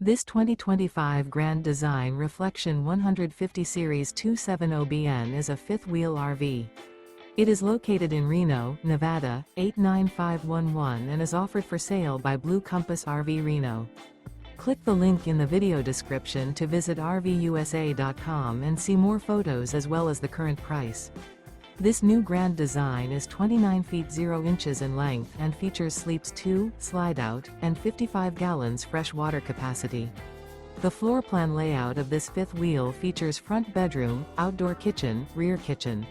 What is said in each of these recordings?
This 2025 Grand Design Reflection 150 Series 270BN is a fifth-wheel RV. It is located in Reno, Nevada, 89511 and is offered for sale by Blue Compass RV Reno. Click the link in the video description to visit RVUSA.com and see more photos as well as the current price. This new Grand Design is 29 feet 0 inches in length and features sleeps 2, Slideout, and 55 gallons fresh water capacity. The floor plan layout of this fifth wheel features front bedroom, outdoor kitchen, rear kitchen.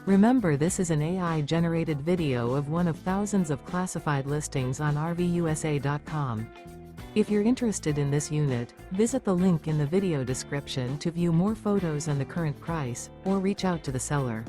Remember, this is an AI-generated video of one of thousands of classified listings on RVUSA.com. If you're interested in this unit, visit the link in the video description to view more photos and the current price, or reach out to the seller.